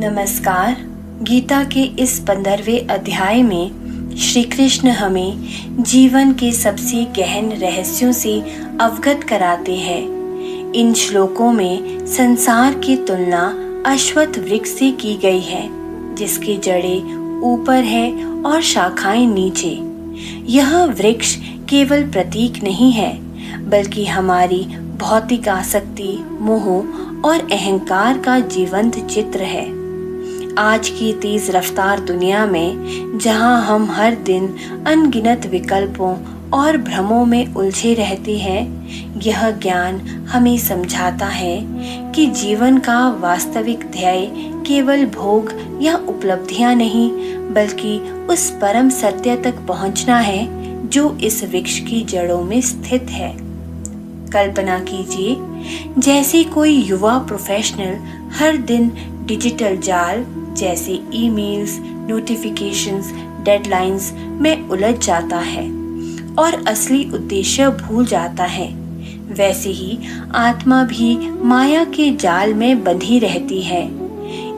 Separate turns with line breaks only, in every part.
नमस्कार। गीता के इस 15वें अध्याय में श्री कृष्ण हमें जीवन के सबसे गहन रहस्यों से अवगत कराते हैं। इन श्लोकों में संसार की तुलना अश्वत्थ वृक्ष से की गई है, जिसकी जड़ें ऊपर है और शाखाएं नीचे। यह वृक्ष केवल प्रतीक नहीं है, बल्कि हमारी भौतिक आसक्ति, मोह और अहंकार का जीवंत चित्र है। आज की तेज रफ्तार दुनिया में, जहां हम हर दिन अनगिनत विकल्पों और भ्रमों में उलझे रहते हैं, यह ज्ञान हमें समझाता है कि जीवन का वास्तविक ध्येय केवल भोग या उपलब्धियां नहीं, बल्कि उस परम सत्य तक पहुंचना है जो इस वृक्ष की जड़ों में स्थित है। कल्पना कीजिए, जैसे कोई युवा प्रोफेशनल हर दिन डिजिटल जाल जैसे ईमेल्स, नोटिफिकेशंस, डेडलाइंस में उलझ जाता है और असली उद्देश्य भूल जाता है, वैसे ही आत्मा भी माया के जाल में बंधी रहती है।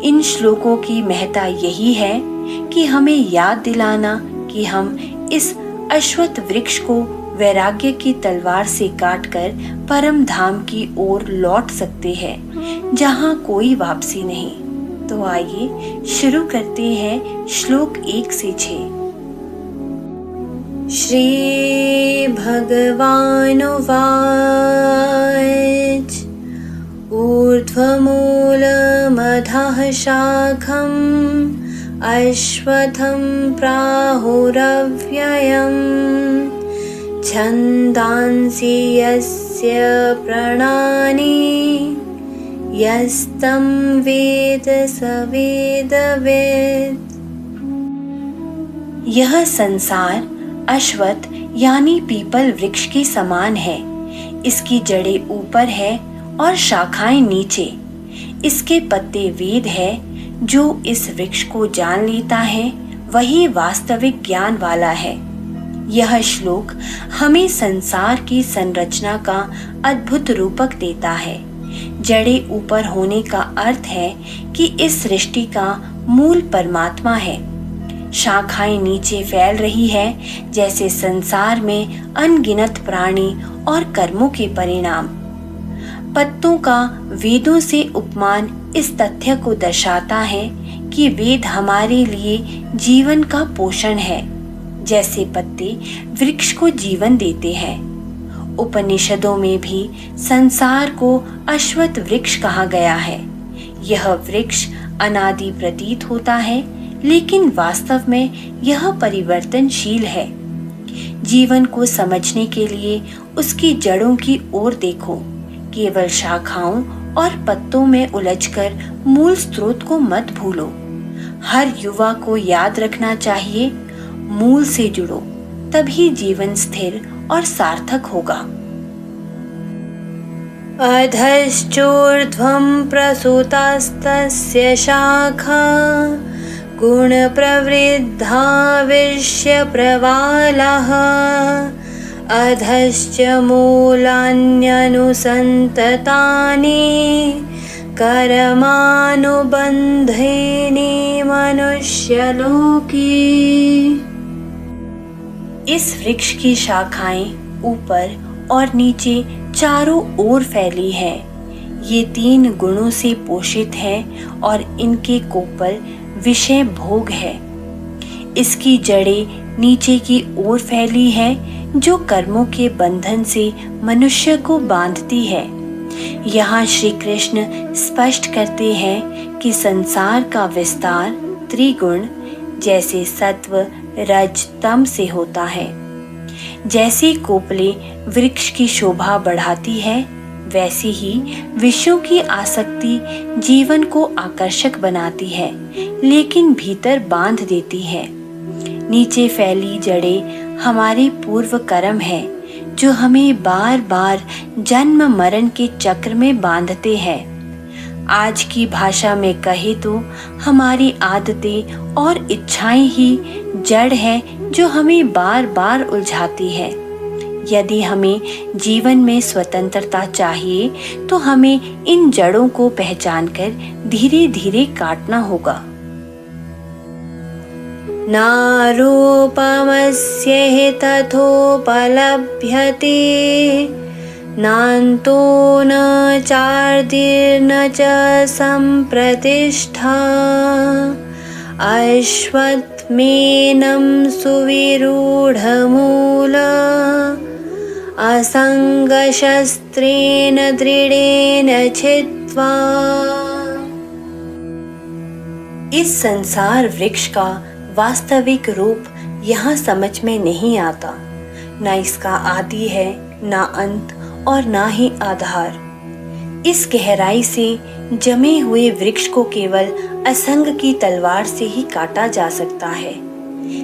इन श्लोकों की महत्ता यही है कि हमें याद दिलाना कि हम इस अश्वत्थ वृक्ष को वैराग्य की तलवार से काटकर परम धाम की ओर लौट सकते हैं, जहां कोई वापसी नहीं। तो आइए शुरू करते हैं श्लोक 1 से 6। श्री भगवानुवाच ऊर्ध्वमूलमधः शाखम् अश्वत्थं प्राहुरव्ययम् छन्दांसि यस्य प्रणानि यस्तं वेद स वेदवित्। यह संसार अश्वत्थ यानी पीपल वृक्ष के समान है। इसकी जड़ें ऊपर है और शाखाएं नीचे। इसके पत्ते वेद है। जो इस वृक्ष को जान लेता है, वही वास्तविक ज्ञान वाला है। यह श्लोक हमें संसार की संरचना का अद्भुत रूपक देता है। जड़ें ऊपर होने का अर्थ है कि इस सृष्टि का मूल परमात्मा है। शाखाएं नीचे फैल रही है, जैसे संसार में अनगिनत प्राणी और कर्मों के परिणाम। पत्तों का वेदों से उपमान इस तथ्य को दर्शाता है कि वेद हमारे लिए जीवन का पोषण है। जैसे पत्ते वृक्ष को जीवन देते हैं, उपनिषदों में भी संसार को अश्वत्थ वृक्ष कहा गया है। यह वृक्ष अनादि प्रतीत होता है, लेकिन वास्तव में यह परिवर्तनशील है। जीवन को समझने के लिए उसकी जड़ों की ओर देखो। केवल शाखाओं और पत्तों में उलझकर मूल स्रोत को मत भूलो। हर युवा को याद रखना चाहिए, मूल से जुड़ो, तभी जीवन स्थिर और सार्थक होगा। अधश्चोर्ध्वं प्रसुतास्तस्य शाखा गुण प्रवृद्धा विश्य प्रवालः अधश्च मूलान्यनुसन्ततानि कर्मानुबन्धेनि मनुष्यलोके। इस वृक्ष की शाखाएं ऊपर और नीचे चारों ओर फैली है। ये 3 गुणों से पोषित है और इनके कोपल विषय भोग है। इसकी जड़ें नीचे की ओर फैली है, जो कर्मों के बंधन से मनुष्य को बांधती है। यहाँ श्री कृष्ण स्पष्ट करते हैं कि संसार का विस्तार त्रिगुण जैसे सत्व, रज, तम से होता है। जैसे कोपले वृक्ष की शोभा बढ़ाती है, वैसे ही विषयों की आसक्ति जीवन को आकर्षक बनाती है, लेकिन भीतर बांध देती है। नीचे फैली जड़ें हमारे पूर्व कर्म है, जो हमें बार बार जन्म मरण के चक्र में बांधते हैं। आज की भाषा में कहे तो हमारी आदतें और इच्छाएं ही जड़ है, जो हमें बार बार उलझाती है। यदि हमें जीवन में स्वतंत्रता चाहिए तो हमें इन जड़ों को पहचानकर धीरे धीरे काटना होगा। नारूपमस्य तथोपलभ्यते नान्तो न चार्दिर्न च सम्प्रतिष्ठा अश्वत्थमेनं सुविरूढमूल असंगशस्त्रेण दृढ़ेन छित्त्वा। इस संसार वृक्ष का वास्तविक रूप यहाँ समझ में नहीं आता। न इसका आदि है, न अंत और न ही आधार। इस गहराई से जमे हुए वृक्ष को केवल असंग की तलवार से ही काटा जा सकता है।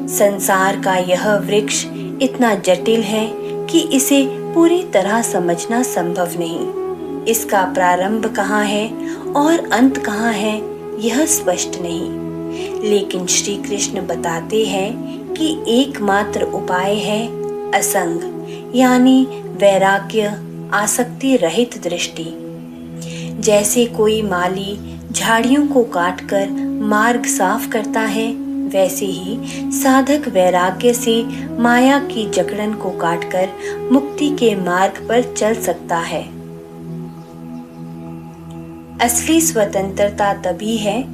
संसार का यह वृक्ष इतना जटिल है कि इसे पूरी तरह समझना संभव नहीं। इसका प्रारंभ कहाँ है और अंत कहाँ है, यह स्पष्ट नहीं। लेकिन श्री कृष्ण बताते हैं कि एकमात्र उपाय है असंग, यानी वैराग्य, आसक्ति रहित दृष्टि। जैसे कोई माली झाड़ियों को काटकर मार्ग साफ करता है, वैसे ही साधक वैराग्य से माया की जकड़न को काटकर मुक्ति के मार्ग पर चल सकता है। असली स्वतंत्रता तभी है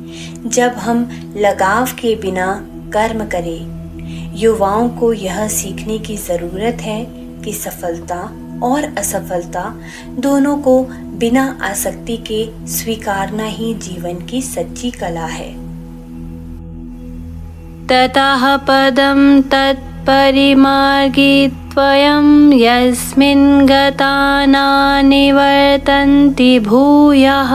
जब हम लगाव के बिना कर्म करें। युवाओं को यह सीखने की जरूरत है कि सफलता और असफलता दोनों को बिना आसक्ति के स्वीकारना ही जीवन की सच्ची कला है। ततः पदं तत्परिमार्गी त्वयं यस्मिन् गता न निवर्तन्ति भूयः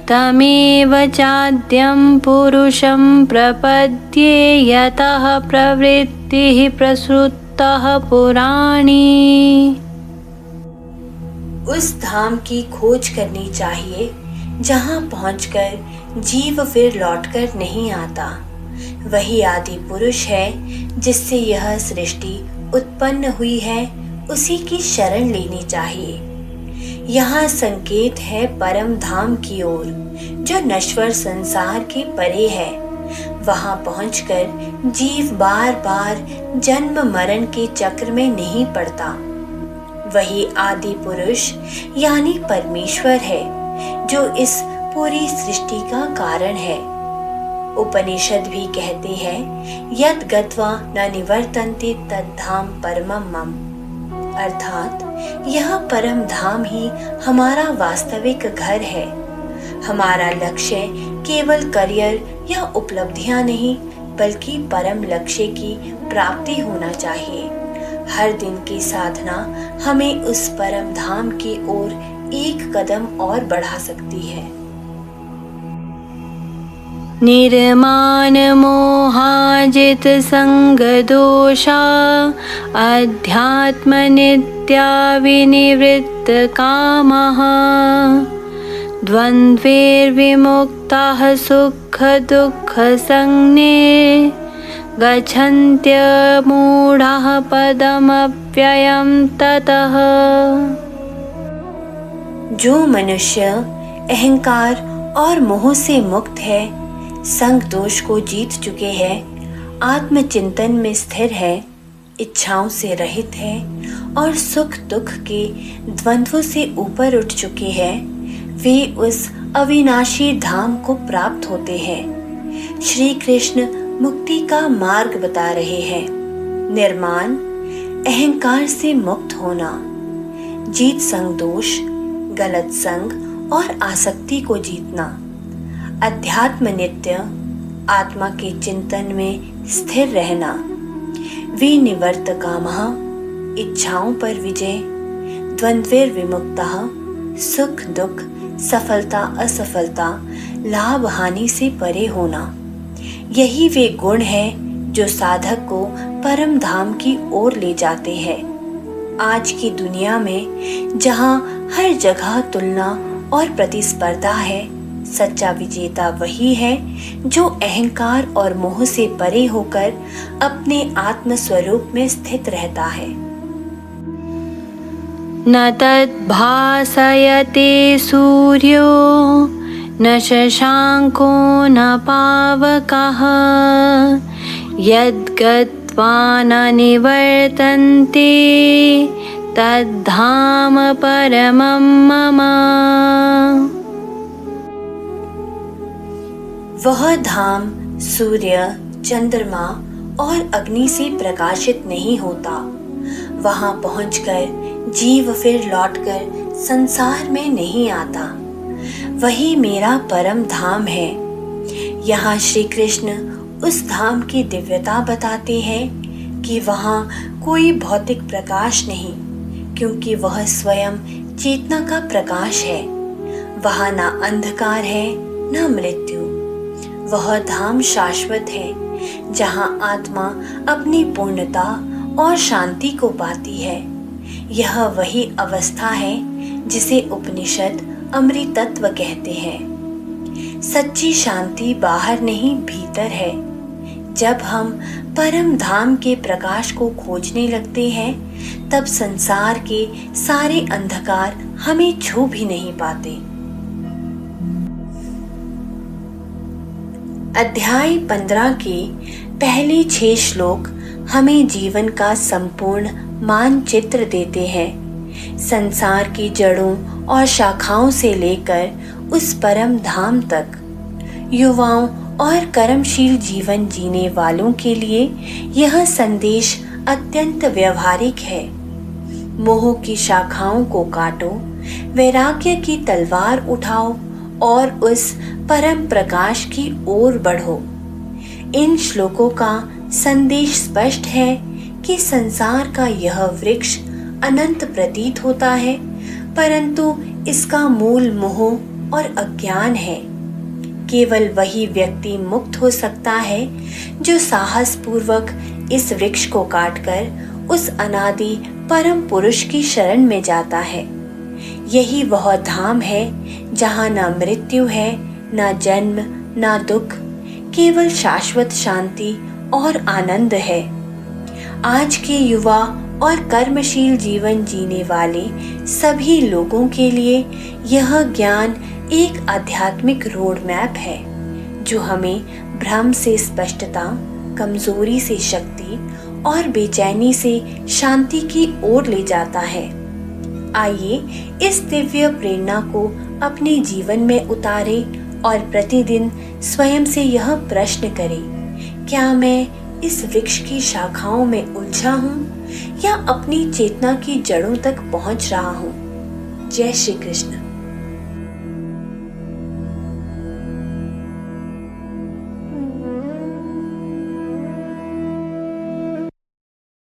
तमेव चाद्यं पुरुषं प्रपद्ये यतः प्रवृत्तिः प्रसृतः पुराणी। उस धाम की खोज करनी चाहिए जहाँ पहुंचकर जीव फिर लौटकर नहीं आता। वही आदि पुरुष है जिससे यह सृष्टि उत्पन्न हुई है, उसी की शरण लेनी चाहिए। यहाँ संकेत है परम धाम की ओर, जो नश्वर संसार के परे है। वहाँ पहुंचकर जीव बार बार जन्म मरण के चक्र में नहीं पड़ता। वही आदि पुरुष यानी परमेश्वर है, जो इस पूरी सृष्टि का कारण है। उपनिषद भी कहते हैं, यत् गत्वा न निवर्तन्ते तद्धाम परमं मम। अर्थात यह परम धाम ही हमारा वास्तविक घर है। हमारा लक्ष्य केवल करियर या उपलब्धियां नहीं, बल्कि परम लक्ष्य की प्राप्ति होना चाहिए। हर दिन की साधना हमें उस परम धाम की ओर एक कदम और बढ़ा सकती है। निर्माण मोहाजित संग दोषा अध्यात्म नित्या विनिवृत्त कामः द्वन्द्वैर्विमुक्ताः सुख दुःख संज्ञे गच्छन्त्यमूढाः पदमव्ययं ततः। जो मनुष्य अहंकार और मोह से मुक्त है, संग दोष को जीत चुके हैं, आत्मचिंतन में स्थिर है, इच्छाओं से रहित है और सुख दुख के द्वंद्वों से ऊपर उठ चुके हैं, वे उस अविनाशी धाम को प्राप्त होते हैं। श्री कृष्ण मुक्ति का मार्ग बता रहे हैं। निर्माण, अहंकार से मुक्त होना, जीत संग दोष, गलत संग और आसक्ति को जीतना, अध्यात्म नित्य, आत्मा के चिंतन में स्थिर रहना, विनिवर्त कामः, इच्छाओं पर विजय, द्वंद्वैर्विमुक्तः, सुख दुख, सफलता असफलता, लाभ हानि से परे होना। यही वे गुण हैं जो साधक को परम धाम की ओर ले जाते हैं। आज की दुनिया में जहां हर जगह तुलना और प्रतिस्पर्धा है, सच्चा विजेता वही है जो अहंकार और मोह से परे होकर अपने आत्म स्वरूप में स्थित रहता है। न तद्भासयते सूर्यो न शशाङ्को न पावकः यद्गत्वा न निवर्तन्ते तद्धाम परमं मम। वह धाम सूर्य, चंद्रमा और अग्नि से प्रकाशित नहीं होता। वहां पहुंचकर जीव फिर लौटकर संसार में नहीं आता। वही मेरा परम धाम है। यहाँ श्री कृष्ण उस धाम की दिव्यता बताते हैं कि वहाँ कोई भौतिक प्रकाश नहीं, क्योंकि वह स्वयं चेतना का प्रकाश है। वहाँ ना अंधकार है न मृत्यु। वह धाम शाश्वत है, जहाँ आत्मा अपनी पूर्णता और शांति को पाती है। यह वही अवस्था है जिसे उपनिषद अमृत तत्व कहते हैं। सच्ची शांति बाहर नहीं भीतर है। जब हम परम धाम के प्रकाश को खोजने लगते हैं, तब संसार के सारे अंधकार हमें छू भी नहीं पाते। अध्याय 15 के पहले 6 श्लोक हमें जीवन का संपूर्ण मानचित्र देते हैं। संसार की जड़ों और शाखाओं से लेकर उस परम धाम तक। युवाओं और कर्मशील जीवन जीने वालों के लिए यह संदेश अत्यंत व्यवहारिक है। मोह की शाखाओं को काटो, वैराग्य की तलवार उठाओ और उस परम प्रकाश की ओर बढ़ो। इन श्लोकों का संदेश स्पष्ट है कि संसार का यह वृक्ष अनंत प्रतीत होता है, परंतु इसका मूल मोह और अज्ञान है। केवल वही व्यक्ति मुक्त हो सकता है जो साहस पूर्वक इस वृक्ष को काटकर उस अनादि परम पुरुष की शरण में जाता है। यही वह धाम है जहाँ न मृत्यु है, न जन्म, न दुख, केवल शाश्वत शांति और आनंद है। आज के युवा और कर्मशील जीवन जीने वाले सभी लोगों के लिए यह ज्ञान एक आध्यात्मिक रोड मैप है, जो हमें भ्रम से स्पष्टता, कमजोरी से शक्ति और बेचैनी से शांति की ओर ले जाता है। आइए इस दिव्य प्रेरणा को अपने जीवन में उतारें और प्रतिदिन स्वयं से यह प्रश्न करें, क्या मैं इस वृक्ष की शाखाओं में उलझा हूँ या अपनी चेतना की जड़ों तक पहुँच रहा हूँ? जय श्री कृष्ण।